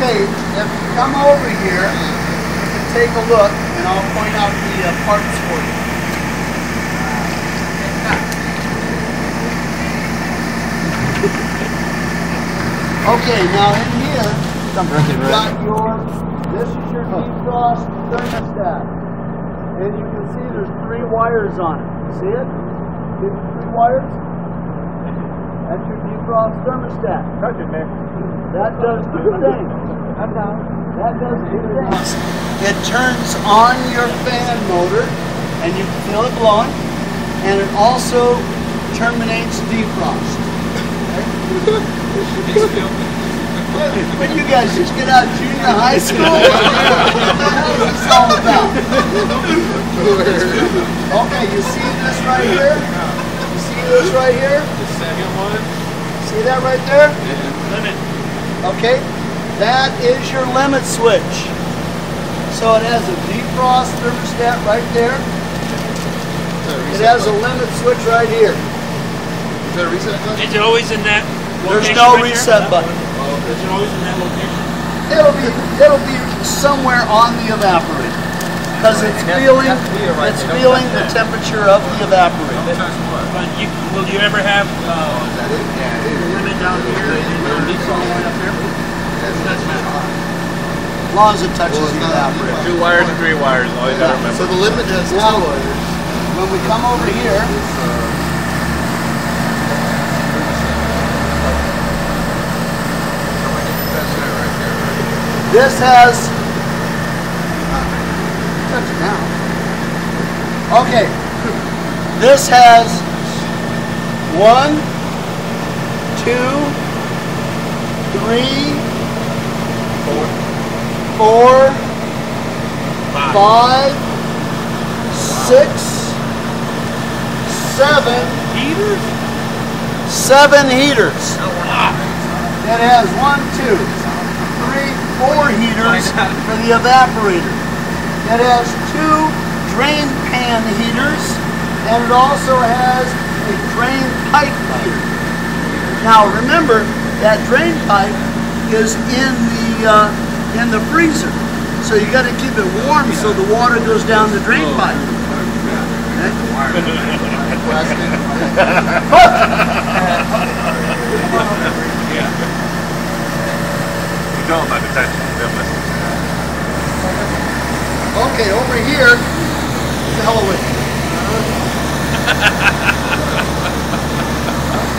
Okay, if you come over here, you can take a look, and I'll point out the parts for you. Okay, now in here, you've got this is your defrost thermostat. And you can see there's 3 wires on it. See it? See the 3 wires? That's your defrost thermostat. Touch it, man. That does 2 things. That does 2 things. It turns on your fan motor, and you can feel it blowing, and it also terminates defrost. When you guys just get out of junior high school, what the hell is this all about? Okay, you see this right here? You see this right here? The second one. See that right there? Limit. Okay, that is your limit switch. So it has a defrost thermostat right there. It has a limit switch right here. Is there a reset button? Is it always in that There's location no right reset there? button. Is it always in that location? It'll be somewhere on the evaporator because it's feeling the temperature of the evaporator. But will you ever have limit down here and this all the way up there? Doesn't matter. As long as it touches the evaporator. 2 wires and 3 wires. Always gotta remember. So the limit has 2 Now, wires. when we come over here, this has, touch it now. Okay, this has 1, 2, 3, 4, 5, 6, 7 Heaters? 7 heaters. It has 1, 2, 3, 4 heaters for the evaporator. It has 2 drain pan heaters, and it also has a drain pipe heater. Now remember that drain pipe is in the freezer, so you got to keep it warm so the water goes down the drain pipe. No, I'm not attached. Okay, over here, what the hell with you?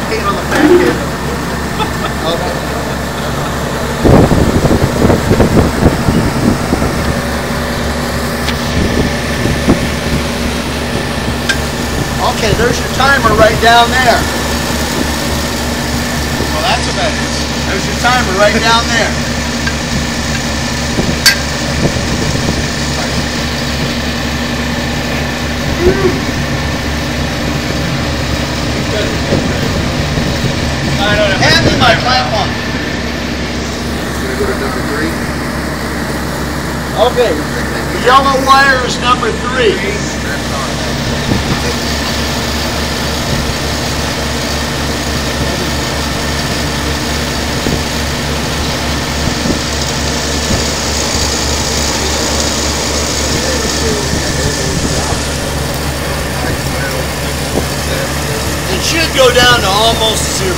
Hate on the back end. Okay. Okay, there's your timer right down there. Well, that's what that is. There's your timer right down there. Hand me my clamp on. Go to number 3. Okay, the yellow wire is number 3. It should go down to almost 0.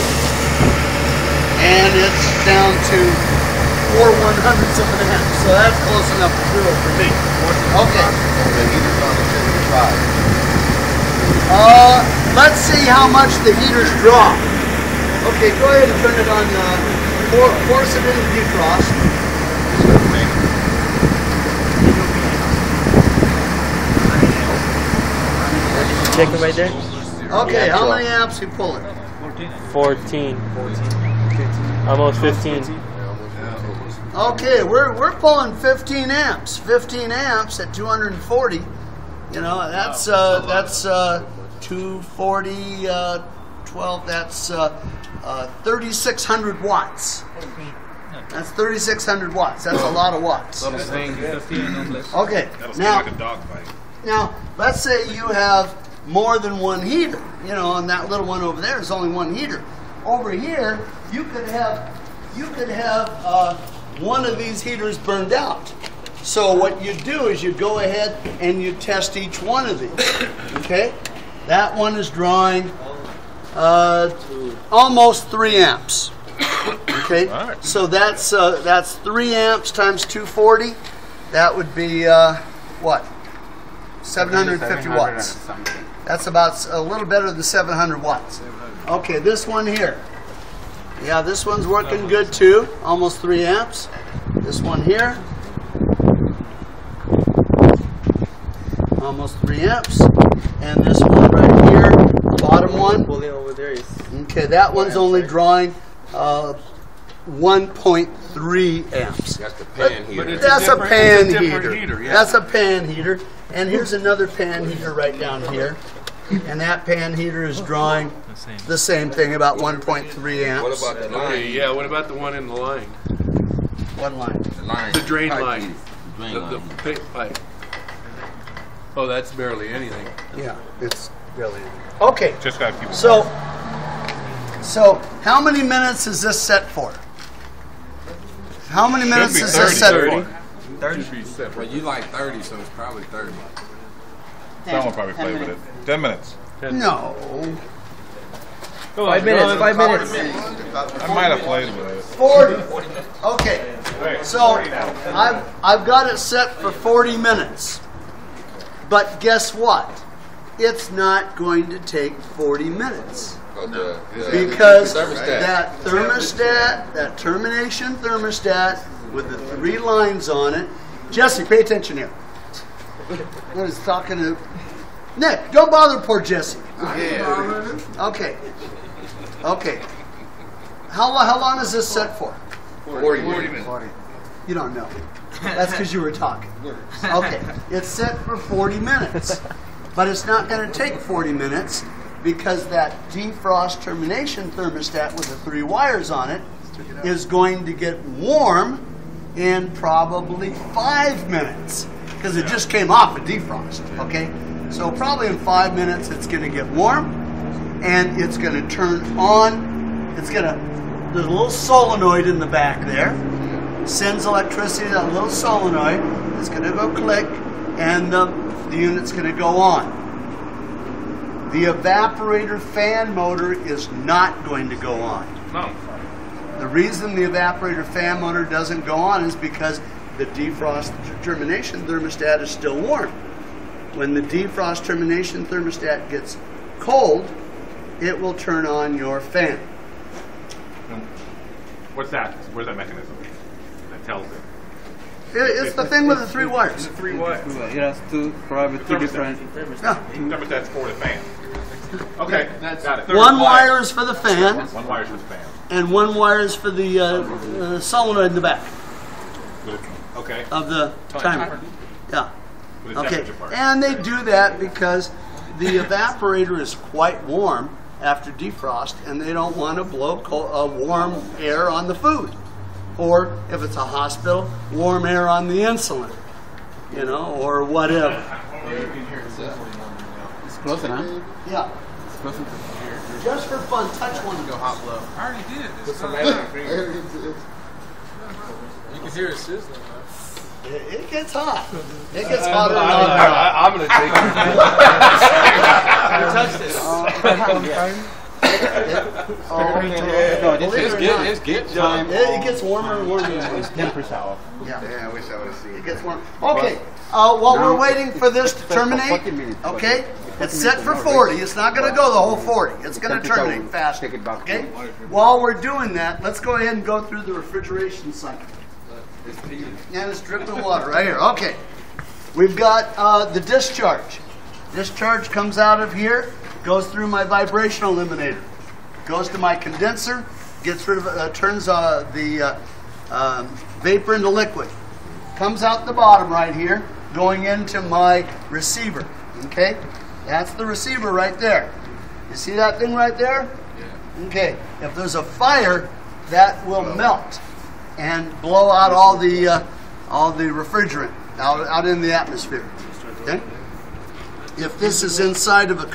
And it's down to 4/100ths of an amp. So that's close enough to 0 for me. Okay. The heater's on the 75. Let's see how much the heaters draw. Okay, go ahead and turn it on. Force it into defrost. Check it right there. Okay, how many amps you pulling? 14. Almost 15. Okay, we're pulling 15 amps. 15 amps at 240. You know, that's 240, 12. That's 3,600 watts. That's 3,600 watts. That's a lot of watts. Okay, now let's say you have more than one heater. You know, and that little one over there is only one heater. Over here, you could have one of these heaters burned out. So what you do is you go ahead and you test each one of these. Okay, that one is drawing almost 3 amps. Okay, so that's 3 amps times 240. That would be what? 750 watts. That's about a little better than 700 watts. Okay, this one here. Yeah, this one's working good too. Almost 3 amps. This one here. Almost 3 amps. And this one right here, bottom one. Okay, that one's only drawing 1.3 amps. That's the pan heater. That's a pan heater. Yeah. That's a pan heater. And here's another pan heater right down here. And that pan heater is drawing the same thing, about 1.3 amps. What about the line? Yeah, what about the one in the line? What line? The line. The drain Pipe line. heat. The pipe. Oh, that's barely anything. Yeah, it's really. Okay, Just gotta keep it. so how many minutes is this set for? How many minutes is this set for? 30. Should be separate. Well, you like 30, so it's probably 30. Someone will probably play with it. 10 minutes. No. 5 minutes, 5 minutes. I might have played with it. 40. Okay, so I've got it set for 40 minutes. But guess what? It's not going to take 40 minutes. Because that thermostat, that termination thermostat with the 3 lines on it. Jesse, pay attention here. I was talking to Nick. Don't bother poor Jesse. Okay. Okay. How long is this set for? 40 minutes. You don't know. That's because you were talking. Okay. It's set for 40 minutes. But it's not going to take 40 minutes because that defrost termination thermostat with the 3 wires on it is going to get warm in probably 5 minutes because it just came off a defrost. Okay, so probably in 5 minutes it's going to get warm and it's going to turn on. It's going to, there's a little solenoid in the back there, sends electricity to that little solenoid. It's going to go click and the unit's going to go on. The evaporator fan motor is not going to go on. No. The reason the evaporator fan motor doesn't go on is because the defrost termination thermostat is still warm. When the defrost termination thermostat gets cold, it will turn on your fan. What's that? Where's that mechanism that tells it? It's the thing with the 3 wires. The 3 what? It has probably 2 different. Yeah. That's for the fan. Okay, got it. One wire is for the fan, One wire's for the fan. and 1 wire is for the solenoid in the back Okay. of the timer. Yeah. For the Okay. temperature part. And they do that because the evaporator is quite warm after defrost, and they don't want to blow warm air on the food. Or if it's a hospital, warm air on the insulin, you know, or whatever. It's close enough. Yeah. It's close enough. Just for fun, touch one. Go hot blow. I already did. Put some air in You can hear it sizzling. It gets hot. It gets hotter and I'm going to take it. It's good. It gets warmer and warmer. It's 10% off. Yeah. Yeah, I wish I would have seen It it. gets warm. Okay. While we're waiting for this to terminate, okay, it's set for 40. It's not going to go the whole 40. It's going to terminate fast. Okay. While we're doing that, let's go ahead and go through the refrigeration cycle. And it's dripping water right here. Okay. We've got the discharge. Discharge comes out of here, goes through my vibration eliminator, goes to my condenser, gets rid of turns the vapor into liquid, comes out the bottom right here, going into my receiver. Okay, that's the receiver right there. You see that thing right there? Yeah. Okay. If there's a fire, that will melt and blow out all the refrigerant out in the atmosphere. Okay. If this is inside of a